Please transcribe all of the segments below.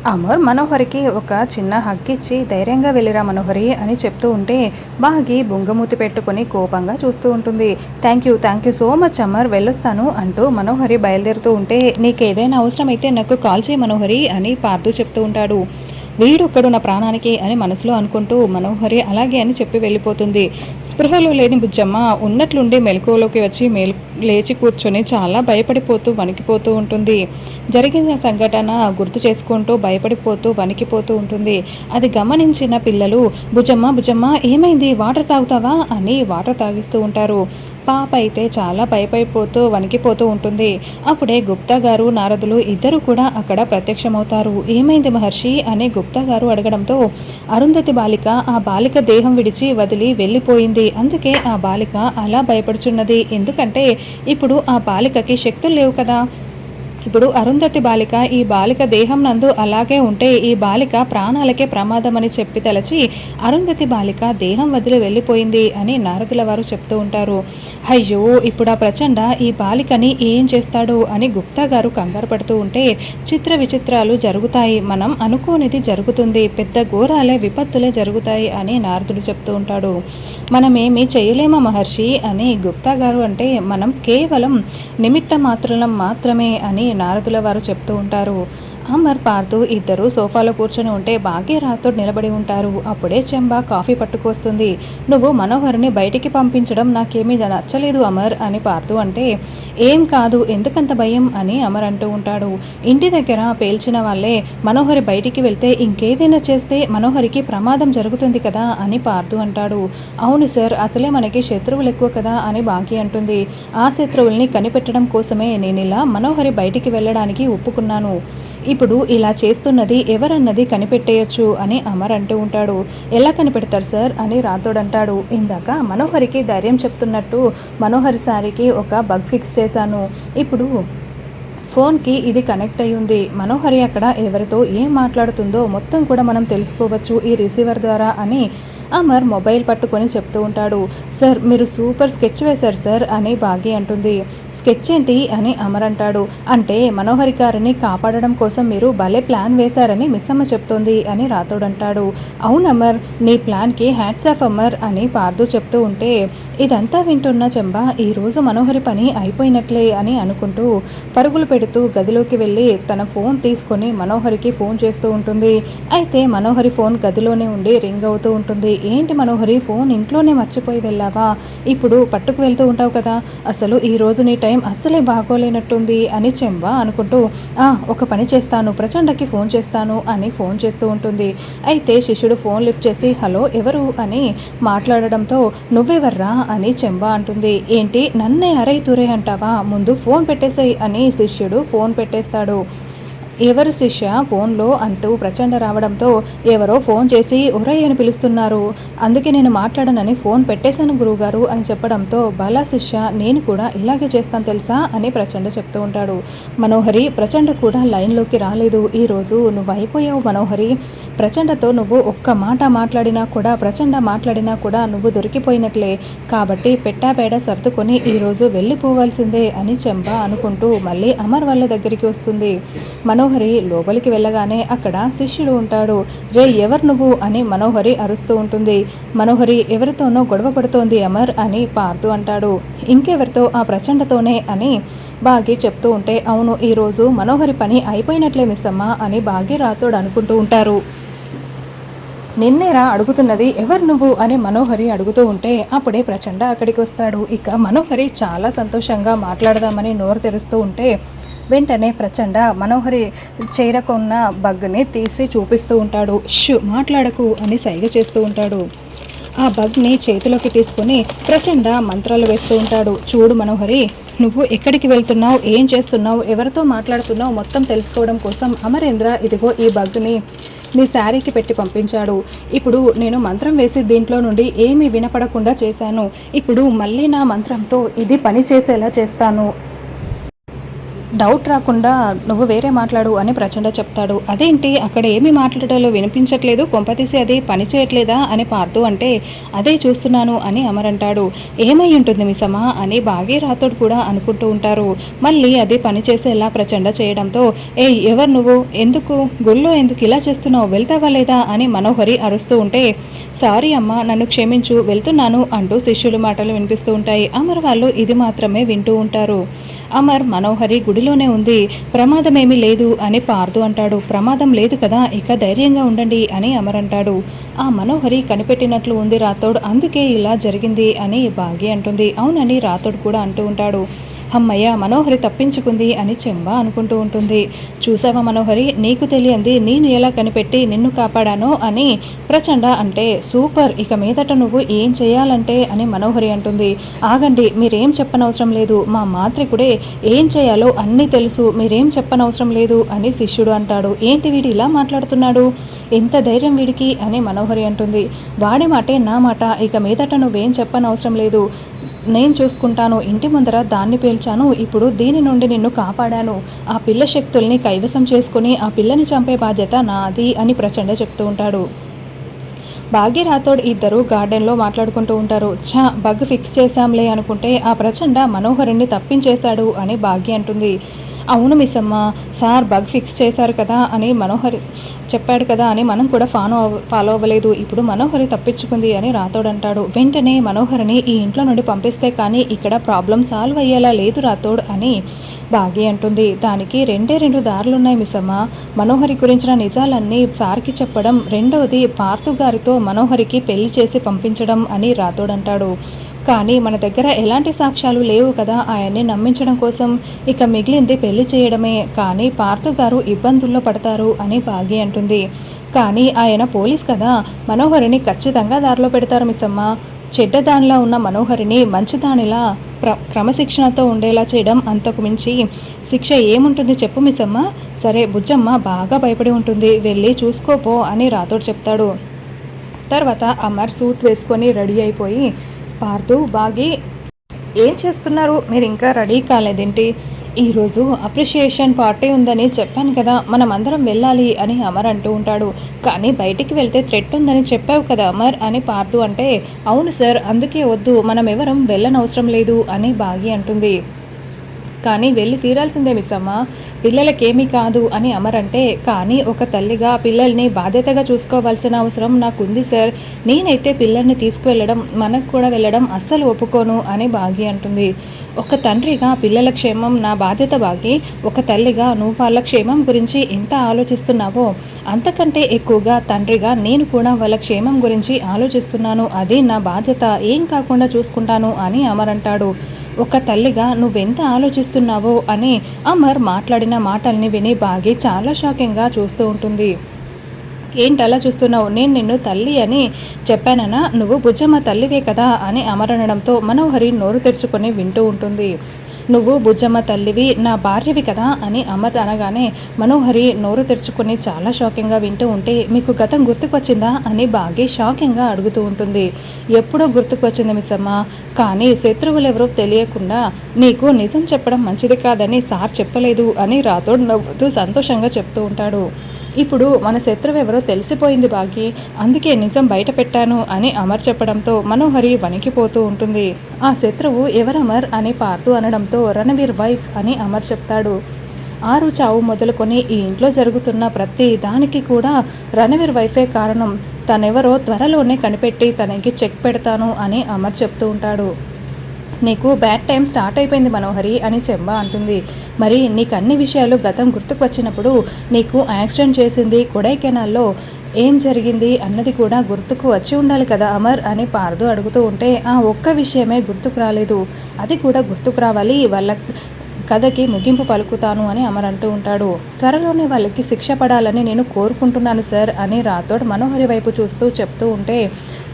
అమర్ మనోహరికి ఒక చిన్న హగ్ ఇచ్చి ధైర్యంగా వెళ్ళిరా మనోహరి అని చెప్తూ ఉంటే బాగి బుంగమూతి పెట్టుకుని కోపంగా చూస్తూ ఉంటుంది. Thank you so much Amar, వెళ్ళొస్తాను అంటూ మనోహరి బయలుదేరుతూ ఉంటే నీకేదైనా అవసరమైతే నాకు కాల్ చేయి మనోహరి అని పార్థు చెప్తూ ఉంటాడు. వీడొక్కడు నా ప్రాణానికి అని మనసులో అనుకుంటూ మనోహరి అలాగే అని చెప్పి వెళ్ళిపోతుంది. స్పృహలో లేని బుజ్జమ్మ ఉన్నట్లుండి మెలకువలోకి వచ్చి లేచి కూర్చొని చాలా భయపడిపోతూ వణికిపోతూ ఉంటుంది. జరిగిన సంఘటన గుర్తు చేసుకుంటూ భయపడిపోతూ వణికిపోతూ ఉంటుంది. అది గమనించిన పిల్లలు బుజ్జమ్మ ఏమైంది, వాటర్ తాగుతావా అని వాటర్ తాగిస్తూ ఉంటారు. పాప అయితే చాలా భయపడిపోతూ వణికిపోతూ ఉంటుంది. అప్పుడే గుప్తా గారు నారదులు ఇద్దరు కూడా అక్కడ ప్రత్యక్షమవుతారు. ఏమైంది మహర్షి అని గుప్తా గారు అడగడంతో అరుంధతి బాలిక ఆ బాలిక దేహం విడిచి వదిలి వెళ్ళిపోయింది, అందుకే ఆ బాలిక అలా భయపడుచున్నది. ఎందుకంటే ఇప్పుడు ఆ బాలికకి శక్తులు లేవు కదా. ఇప్పుడు అరుంధతి బాలిక ఈ బాలిక దేహం నందు అలాగే ఉంటే ఈ బాలిక ప్రాణాలకే ప్రమాదం అని చెప్పి తలచి అరుంధతి బాలిక దేహం వదిలి వెళ్ళిపోయింది అని నారదుల వారు చెప్తూ ఉంటారు. అయ్యో, ఇప్పుడు ఆ ప్రచండ ఈ బాలికని ఏం చేస్తాడు అని గుప్తా గారు కంగారు పడుతూ ఉంటే చిత్ర విచిత్రాలు జరుగుతాయి, మనం అనుకోనిది జరుగుతుంది, పెద్ద ఘోరాలే విపత్తులే జరుగుతాయి అని నారదుడు చెప్తూ ఉంటాడు. మనమేమీ చేయలేమా మహర్షి అని గుప్తా గారు అంటే మనం కేవలం నిమిత్త మాత్రం మాత్రమే అని నారదుల వారు చెప్తూ ఉంటారు. అమర్ పార్థు ఇద్దరు సోఫాలో కూర్చొని ఉంటే భాగ్యరాతో నిలబడి ఉంటారు. అప్పుడే చెంబా కాఫీ పట్టుకొస్తుంది. నువ్వు మనోహర్ని బయటికి పంపించడం నాకేమీ నచ్చలేదు అమర్ అని పార్థు అంటే ఏం కాదు, ఎందుకంత భయం అని అమర్ అంటూ ఉంటాడు. ఇంటి దగ్గర పేల్చిన వాళ్ళే మనోహరి బయటికి వెళ్తే ఇంకేదైనా చేస్తే మనోహరికి ప్రమాదం జరుగుతుంది కదా అని పార్థు అంటాడు. అవును సార్, అసలే మనకి శత్రువులు ఎక్కువ కదా అని భాగ్య అంటుంది. ఆ శత్రువుల్ని కనిపెట్టడం కోసమే నేను ఇలా మనోహరి బయటికి వెళ్ళడానికి ఒప్పుకున్నాను. ఇప్పుడు ఇలా చేస్తున్నది ఎవరన్నది కనిపెట్టేయచ్చు అని అమర్ అంటూ ఉంటాడు. ఎలా కనిపెడతారు సార్ అని రాథోడ్ అంటాడు. ఇందాక మనోహరికి ధైర్యం చెప్తున్నట్టు మనోహరి సారికి ఒక బగ్ ఫిక్స్ చేశాను. ఇప్పుడు ఫోన్కి ఇది కనెక్ట్ అయ్యి ఉంది. మనోహరి అక్కడ ఎవరితో ఏం మాట్లాడుతుందో మొత్తం కూడా మనం తెలుసుకోవచ్చు ఈ రిసీవర్ ద్వారా అని అమర్ మొబైల్ పట్టుకొని చెప్తూ ఉంటాడు. సార్, మీరు సూపర్ స్కెచ్ వేశారు సార్ అని భాగ్య అంటుంది. స్కెచ్ ఏంటి అని అమర్ అంటాడు. అంటే మనోహరి గారిని కాపాడడం కోసం మీరు భలే ప్లాన్ వేశారని మిస్సమ్మ చెప్తోంది అని రాథోడ్ అంటాడు. అవును అమర్, నీ ప్లాన్కి హ్యాట్స్ ఆఫ్ అమర్ అని పార్థు చెప్తూ ఉంటే ఇదంతా వింటున్న చెంబా ఈరోజు మనోహరి పని అయిపోయినట్లే అని అనుకుంటూ పరుగులు పెడుతూ గదిలోకి వెళ్ళి తన ఫోన్ తీసుకొని మనోహరికి ఫోన్ చేస్తూ ఉంటుంది. అయితే మనోహరి ఫోన్ గదిలోనే ఉండి రింగ్ అవుతూ ఉంటుంది. ఏంటి మనోహరి, ఫోన్ ఇంట్లోనే మర్చిపోయి వెళ్ళావా? ఇప్పుడు పట్టుకు వెళ్తూ ఉంటావు కదా, అసలు ఈరోజు నీ టైం అస్సలే బాగోలేనట్టుంది అని చెంబా అనుకుంటూ ఒక పని చేస్తాను, ప్రచండకి ఫోన్ చేస్తాను అని ఫోన్ చేస్తూ ఉంటుంది. అయితే శిష్యుడు ఫోన్ లిఫ్ట్ చేసి హలో ఎవరు అని మాట్లాడడంతో నువ్వెవర్రా అని చెంబా అంటుంది. ఏంటి నన్నే అరై తురే అంటావా, ముందు ఫోన్ పెట్టేసేయ్ అని శిష్యుడు ఫోన్ పెట్టేస్తాడు. ఎవరు శిష్య ఫోన్లో అంటూ ప్రచండ రావడంతో ఎవరో ఫోన్ చేసి ఒరయ్య అని పిలుస్తున్నారు, అందుకే నేను మాట్లాడనని ఫోన్ పెట్టేశాను గురువుగారు అని చెప్పడంతో బలా శిష్య, నేను కూడా ఇలాగే చేస్తాను తెలుసా అని ప్రచండ చెప్తూ ఉంటాడు. మనోహరి, ప్రచండ కూడా లైన్లోకి రాలేదు. ఈరోజు నువ్వు అయిపోయావు మనోహరి, ప్రచండతో నువ్వు ఒక్క మాట మాట్లాడినా కూడా ప్రచండ మాట్లాడినా కూడా నువ్వు దొరికిపోయినట్లే, కాబట్టి పెట్టాపేడ సర్దుకొని ఈరోజు వెళ్ళిపోవాల్సిందే అని చెంబా అనుకుంటూ మళ్ళీ అమర్ వాళ్ళ దగ్గరికి వస్తుంది. మనోహరి లోపలికి వెళ్ళగానే అక్కడ శిష్యుడు ఉంటాడు. రే ఎవరు నువ్వు అని మనోహరి అరుస్తూ ఉంటుంది. మనోహరి ఎవరితోనో గొడవ పడుతోంది అమర్ అని పార్థు అంటాడు. ఇంకెవరితో, ఆ ప్రచండతోనే అని బాగి చెప్తూ ఉంటే అవును, ఈరోజు మనోహరి పని అయిపోయినట్లే మిస్సమ్మ అని బాగి రాథోడ్ అనుకుంటూ ఉంటారు. నిన్నేరా అడుగుతున్నది, ఎవరు నువ్వు అని మనోహరి అడుగుతూ ఉంటే అప్పుడే ప్రచండ అక్కడికి వస్తాడు. ఇక మనోహరి చాలా సంతోషంగా మాట్లాడదామని నోరు తెరుస్తూ ఉంటే వెంటనే ప్రచండ మనోహరి చేరకున్న బగ్ని తీసి చూపిస్తూ ఉంటాడు. మాట్లాడకు అని సైగ చేస్తూ ఉంటాడు. ఆ బగ్ని చేతిలోకి తీసుకుని ప్రచండ మంత్రాలు వేస్తూ ఉంటాడు. చూడు మనోహరి, నువ్వు ఎక్కడికి వెళ్తున్నావు, ఏం చేస్తున్నావు, ఎవరితో మాట్లాడుతున్నావు మొత్తం తెలుసుకోవడం కోసం అమరేంద్ర ఇదిగో ఈ బగ్ని నీ శారీకి పెట్టి పంపించాడు. ఇప్పుడు నేను మంత్రం వేసి దీంట్లో నుండి ఏమీ వినపడకుండా చేశాను. ఇప్పుడు మళ్ళీ నా మంత్రంతో ఇది పని చేసేలా చేస్తాను. డౌట్ రాకుండా నువ్వు వేరే మాట్లాడు అని ప్రచండ చెప్తాడు. అదేంటి అక్కడ ఏమి మాట్లాడాలో వినిపించట్లేదు, కొంపతీసి అది పని చేయట్లేదా అని పార్థు అంటే, అదే చూస్తున్నాను అని అమర్ అంటాడు. ఏమై ఉంటుంది మిసమా అని బాగి రాతోడు కూడా అనుకుంటూ ఉంటారు. మళ్ళీ అది పని చేసేలా ప్రచండ చేయడంతో, ఏయ్ ఎవరు నువ్వు, ఎందుకు గుళ్ళో ఎందుకు ఇలా చేస్తున్నావు, వెళ్తావా లేదా అని మనోహరి అరుస్తూ ఉంటే, సారీ అమ్మ నన్ను క్షమించు వెళ్తున్నాను అంటూ శిష్యుల మాటలు వినిపిస్తూ ఉంటాయి. అమర్ వాళ్ళు ఇది మాత్రమే వింటూ ఉంటారు. అమర్ మనోహరి గుడిలోనే ఉంది, ప్రమాదమేమీ లేదు అని పార్థు అంటాడు. ప్రమాదం లేదు కదా, ఇక ధైర్యంగా ఉండండి అని అమర్ అంటాడు. ఆ మనోహరి కనిపెట్టినట్లు ఉంది రాథోడ్, అందుకే ఇలా జరిగింది అని బాగి అంటుంది. అవునని రాథోడ్ కూడా అంటూ ఉంటాడు. అమ్మయ్య మనోహరి తప్పించుకుంది అని చెంబ అనుకుంటూ ఉంటుంది. చూసావా మనోహరి, నీకు తెలియంది నేను ఎలా కనిపెట్టి నిన్ను కాపాడానో అని ప్రచండ అంటే, సూపర్, ఇక మీదట నువ్వు ఏం చేయాలంటే అని మనోహరి అంటుంది. ఆగండి, మీరేం చెప్పనవసరం లేదు, మా మాంత్రికుడే ఏం చేయాలో అన్నీ తెలుసు, మీరేం చెప్పనవసరం లేదు అని శిష్యుడు అంటాడు. ఏంటి వీడు ఇలా మాట్లాడుతున్నాడు, ఎంత ధైర్యం వీడికి అని మనోహరి అంటుంది. వాడి మాటే నా మాట, ఇక మీదట నువ్వేం చెప్పనవసరం లేదు, నేను చూసుకుంటాను, ఇంటి ముందర దాన్ని పేల్చాను, ఇప్పుడు దీని నుండి నిన్ను కాపాడాను, ఆ పిల్ల శక్తుల్ని కైవసం చేసుకుని ఆ పిల్లని చంపే బాధ్యత నాది అని ప్రచండ చెప్తూ ఉంటాడు. భాగ్య రాథోడ్ ఇద్దరు గార్డెన్లో మాట్లాడుకుంటూ ఉంటారు. బగ్ ఫిక్స్ చేశాంలే అనుకుంటే ఆ ప్రచండ మనోహరిని తప్పించేశాడు అని భాగ్య అంటుంది. అవును మిస్సమ్మ, సార్ బగ్ ఫిక్స్ చేశారు కదా అని మనోహరి చెప్పాడు కదా అని మనం కూడా ఫాలో అవ్వలేదు, ఇప్పుడు మనోహరి తప్పించుకుంది అని రాథోడ్ అంటాడు. వెంటనే మనోహరిని ఈ ఇంట్లో నుండి పంపిస్తే కానీ ఇక్కడ ప్రాబ్లం సాల్వ్ అయ్యేలా లేదు రాథోడ్ అని బాగి అంటుంది. దానికి రెండు దారులున్నాయి మిస్సమ్మ, మనోహరి గురించిన నిజాలన్నీ సార్కి చెప్పడం, రెండవది పార్థు గారితో మనోహరికి పెళ్లి చేసి పంపించడం అని రాథోడ్ అంటాడు. కానీ మన దగ్గర ఎలాంటి సాక్ష్యాలు లేవు కదా ఆయన్ని నమ్మించడం కోసం, ఇక మిగిలింది పెళ్లి చేయడమే, కానీ పార్థు గారు ఇబ్బందుల్లో పడతారు అని బాగి అంటుంది. కానీ ఆయన పోలీస్ కదా, మనోహరిని ఖచ్చితంగా దారిలో పెడతారు మిస్సమ్మ, చెడ్డదానిలా ఉన్న మనోహరిని మంచిదానిలా క్రమశిక్షణతో ఉండేలా చేయడం, అంతకు మించి శిక్ష ఏముంటుంది చెప్పు మిస్సమ్మ. సరే బుజ్జమ్మ బాగా భయపడి ఉంటుంది, వెళ్ళి చూసుకోపో అని రాథోడ్ చెప్తాడు. తర్వాత అమర్ సూట్ వేసుకొని రెడీ అయిపోయి, పార్థు బాగి ఏం చేస్తున్నారు, మీరు ఇంకా రెడీ కాలేదేంటి, ఈరోజు అప్రిషియేషన్ పార్టీ ఉందని చెప్పాను కదా, మనం అందరం వెళ్ళాలి అని అమర్ అంటూ ఉంటాడు. కానీ బయటికి వెళ్తే థ్రెట్ ఉందని చెప్పావు కదా అమర్ అని పార్థు అంటే, అవును సార్ అందుకే వద్దు, మనం ఎవరం వెళ్ళనవసరం లేదు అని బాగి అంటుంది. కానీ వెళ్ళి తీరాల్సిందే మిస్సమ్మ, పిల్లలకేమీ కాదు అని అమర్ అంటే, కానీ ఒక తల్లిగా పిల్లల్ని బాధ్యతగా చూసుకోవాల్సిన అవసరం నాకుంది సార్, నేనైతే పిల్లల్ని తీసుకువెళ్ళడం మనకు కూడా వెళ్ళడం అస్సలు ఒప్పుకోను అని బాగి అంటుంది. ఒక తండ్రిగా పిల్లల క్షేమం నా బాధ్యత బాగి, ఒక తల్లిగా నువ్వు వాళ్ళ క్షేమం గురించి ఎంత ఆలోచిస్తున్నావో అంతకంటే ఎక్కువగా తండ్రిగా నేను కూడా వాళ్ళ క్షేమం గురించి ఆలోచిస్తున్నాను, అది నా బాధ్యత, ఏం కాకుండా చూసుకుంటాను అని అమర్ అంటాడు. ఒక తల్లిగా నువ్వెంత ఆలోచిస్తున్నావో అని అమర్ మాట్లాడిన మాటల్ని విని బాగి చాలా షాకింగ్గా చూస్తూ ఉంటుంది. ఏంటి అలా చూస్తున్నావు, నేను నిన్ను తల్లి అని చెప్పానన్నా, నువ్వు బుజ్జమ్మ తల్లివే కదా అని అమర్ అనడంతో మనోహరి నోరు తెరుచుకొని వింటూ ఉంటుంది. నువ్వు బుజ్జమ్మ తల్లివి, నా భార్యవి కదా అని అమర్ అనగానే మనోహరి నోరు తెరుచుకొని చాలా షాకింగ్గా వింటూ ఉంటే, మీకు గతం గుర్తుకొచ్చిందా అని బాగా షాకింగ్గా అడుగుతూ ఉంటుంది. ఎప్పుడో గుర్తుకొచ్చింది మిస్సమ్మ, కానీ శత్రువులు ఎవరో తెలియకుండా నీకు నిజం చెప్పడం మంచిది కాదని సార్ చెప్పలేదు అని రాథోడ్ నవ్వుతూ సంతోషంగా చెప్తూ ఉంటాడు. ఇప్పుడు మన శత్రువు ఎవరో తెలిసిపోయింది బాగి, అందుకే నిజం బయట పెట్టాను అని అమర్ చెప్పడంతో మనోహరి వణికిపోతూ ఉంటుంది. ఆ శత్రువు ఎవరమర్ అని పార్థు అనడంతో రణవీర్ వైఫ్ అని అమర్ చెప్తాడు. ఆరు చావు మొదలుకొని ఈ ఇంట్లో జరుగుతున్న ప్రతి దానికి కూడా రణవీర్ వైఫే కారణం, తనెవరో త్వరలోనే కనిపెట్టి తనకి చెక్ పెడతాను అని అమర్ చెప్తూ ఉంటాడు. నీకు బ్యాడ్ టైం స్టార్ట్ అయిపోయింది మనోహరి అని చెంబ అంటుంది. మరి నీకు అన్ని విషయాలు గతం గుర్తుకు వచ్చినప్పుడు నీకు యాక్సిడెంట్ చేసింది కొడైకెనాల్లో ఏం జరిగింది అన్నది కూడా గుర్తుకు వచ్చి ఉండాలి కదా అమర్ అని పార్థు అడుగుతూ ఉంటే, ఆ ఒక్క విషయమే గుర్తుకు రాలేదు, అది కూడా గుర్తుకు రావాలి, వాళ్ళ కథకి ముగింపు పలుకుతాను అని అమర్ అంటూ ఉంటాడు. త్వరలోనే వాళ్ళకి శిక్ష పడాలని నేను కోరుకుంటున్నాను సార్ అని రాథోడ్ మనోహరి వైపు చూస్తూ చెప్తూ ఉంటే,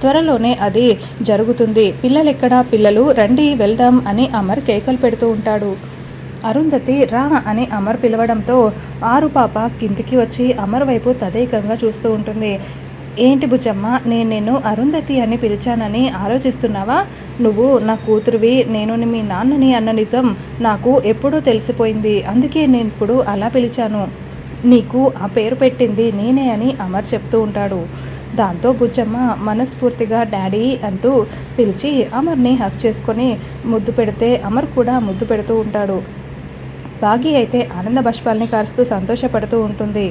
త్వరలోనే అది జరుగుతుంది, పిల్లలెక్కడా, పిల్లలు రండి వెళ్దాం అని అమర్ కేకలు పెడుతూ ఉంటాడు. అరుంధతి రా అని అమర్ పిలవడంతో ఆరు పాప కిందికి వచ్చి అమర్ వైపు తదేకంగా చూస్తూ ఉంటుంది. ఏంటి బుజ్జమ్మ, నేను నిన్ను అరుంధతి అని పిలిచానని ఆలోచిస్తున్నావా? నువ్వు నా కూతురివి, నేను మీ నాన్నని అన్న నిజం నాకు ఎప్పుడూ తెలిసిపోయింది. అందుకే నేను ఇప్పుడు అలా పిలిచాను. నీకు ఆ పేరు పెట్టింది నేనే అని అమర్ చెప్తూ ఉంటాడు. దాంతో బుజ్జమ్మ మనస్ఫూర్తిగా డాడీ అంటూ పిలిచి అమర్ని హక్ చేసుకొని ముద్దు పెడితే అమర్ కూడా ముద్దు పెడుతూ ఉంటాడు. భాగి అయితే ఆనంద బాష్పాల్ని కారుస్తూ సంతోషపడుతూ ఉంటుంది.